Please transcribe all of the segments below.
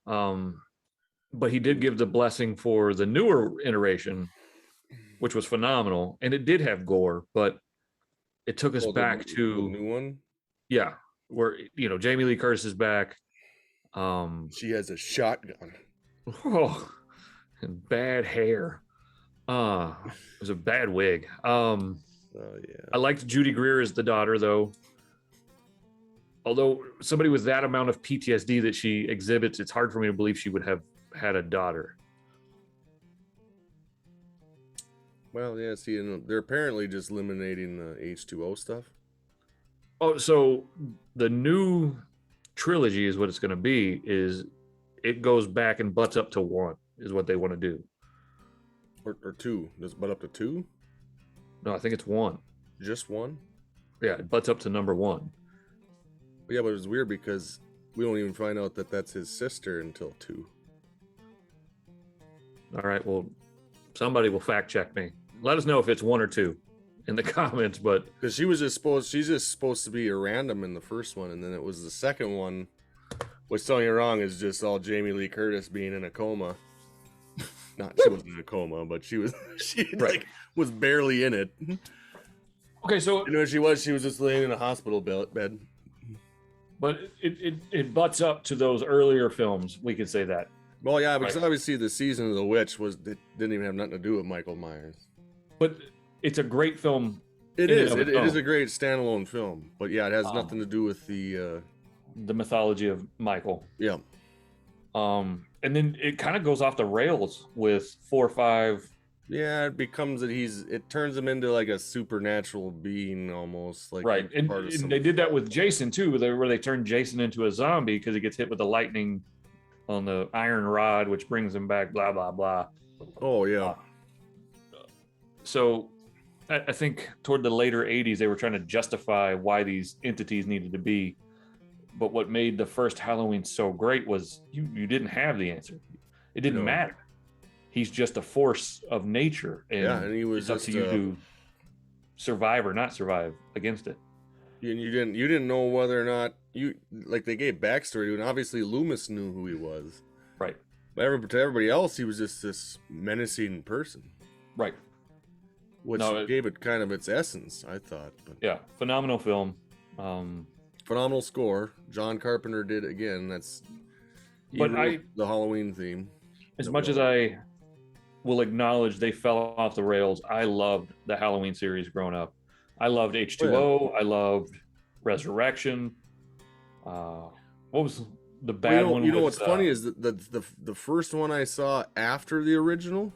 But he did give the blessing for the newer iteration, which was phenomenal, and it did have gore, but it took us Oh, back the to, new one. yeah, where Jamie Lee Curtis is back. She has a shotgun. Oh, and bad hair. It was a bad wig. Oh yeah. I liked Judy Greer as the daughter, though. Although somebody with that amount of PTSD that she exhibits, it's hard for me to believe she would have had a daughter. Well, yeah. See, and they're apparently just eliminating the H2O stuff. Oh, so the new trilogy is what it's going to be. Is it goes back and butts up to one is what they want to do. Or two. Does butt up to two? No, I think it's one. Just one? Yeah, it butts up to number one. Yeah, but it was weird because we don't even find out that that's his sister until two. All right, well, somebody will fact check me. Let us know if it's one or two in the comments. But because she's just supposed to be a random in the first one, and then it was the second one, which, don't get me wrong, is just all Jamie Lee Curtis being in a coma. Not she wasn't in a coma, but she was was barely in it. Okay, so when she was just laying in a hospital bed. But it butts up to those earlier films. We could say that. Well, yeah, because obviously the Season of the Witch didn't even have nothing to do with Michael Myers. But it's a great film. It is. It is a great standalone film. But yeah, it has nothing to do with the mythology of Michael. Yeah. And then it kind of goes off the rails with 4 or 5. Yeah, it becomes that it turns him into like a supernatural being almost, like right. And they did that with Jason too, where they turned Jason into a zombie because he gets hit with the lightning on the iron rod, which brings him back. Blah blah blah. Oh yeah. So I think toward the later 80s, they were trying to justify why these entities needed to be. But what made the first Halloween so great was you didn't have the answer. It didn't matter. He's just a force of nature, and he was it's up to you to survive or not survive against it. And you didn't know whether or not they gave backstory to, and obviously Loomis knew who he was. Right. But to everybody else, he was just this menacing person. Right. Which gave it kind of its essence, I thought. But yeah, phenomenal film. Phenomenal score. John Carpenter did again. The Halloween theme. As much as I will acknowledge they fell off the rails, I loved the Halloween series growing up. I loved H2O. Oh, yeah. I loved Resurrection. What was the bad one? You know what's funny is that the first one I saw after the original.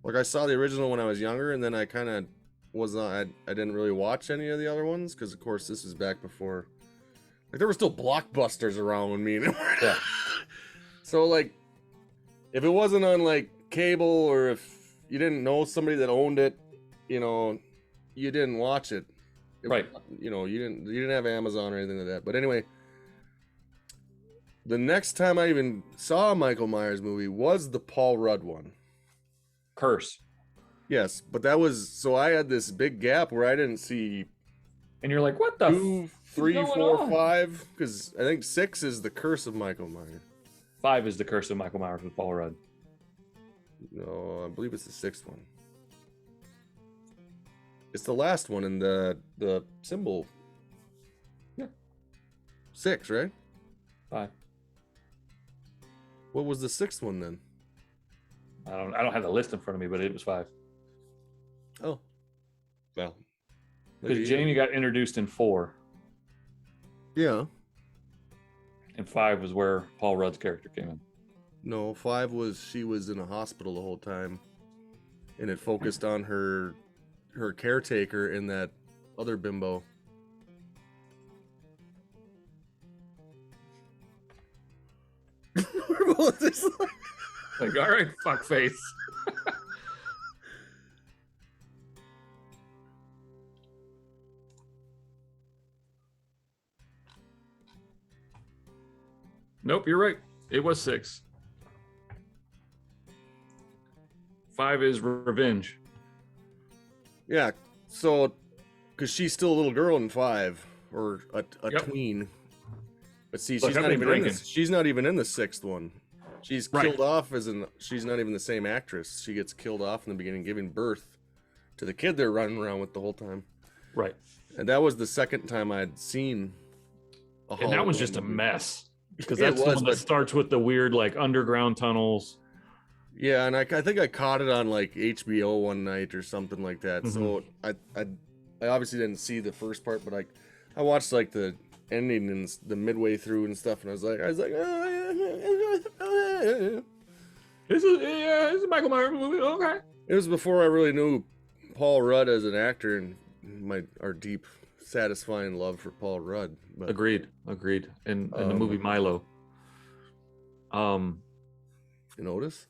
Like, I saw the original when I was younger, and then I kind of I didn't really watch any of the other ones because, of course, this is back before, like, there were still Blockbusters around when me and yeah. So, like, if it wasn't on, like, cable, or if you didn't know somebody that owned it, you didn't watch it. Right. You didn't have Amazon or anything like that. But anyway, the next time I even saw a Michael Myers movie was the Paul Rudd one. Curse. Yes, but that was, so I had this big gap where I didn't see. And you're like, what the 2, 3, 4, 5? Because I think 6 is the Curse of Michael Myers. 5 is the Curse of Michael Myers with Paul Rudd. No, I believe it's the 6th one. It's the last one in the symbol. Yeah. 6, right? 5. What was the 6th one then? I don't have the list in front of me, but it was 5. Oh. Well. Because Jamie got introduced in 4. Yeah. And 5 was where Paul Rudd's character came in. No, 5 was she was in a hospital the whole time. And it focused on her caretaker and that other bimbo. Like, all right, fuckface. Nope, you're right. It was 6. 5 is Revenge. Yeah, so because she's still a little girl in 5, or a tween. But see, Look, she's I've not been even in drinking. this. She's not even in the 6th one. She's Right. killed off she's not even the same actress. She gets killed off in the beginning, giving birth to the kid they're running around with the whole time. Right. And that was the second time I'd seen. And that was just a movie. mess because It that's the was, one that but- starts with the weird like underground tunnels. Yeah, and I think I caught it on like HBO one night or something like that. So I obviously didn't see the first part, but I watched like the ending and the midway through and stuff, and I was like, This is a Michael Myers movie. Okay. it was before I really knew Paul Rudd as an actor and our deep, satisfying love for Paul Rudd. But Agreed. In the movie Milo. you notice?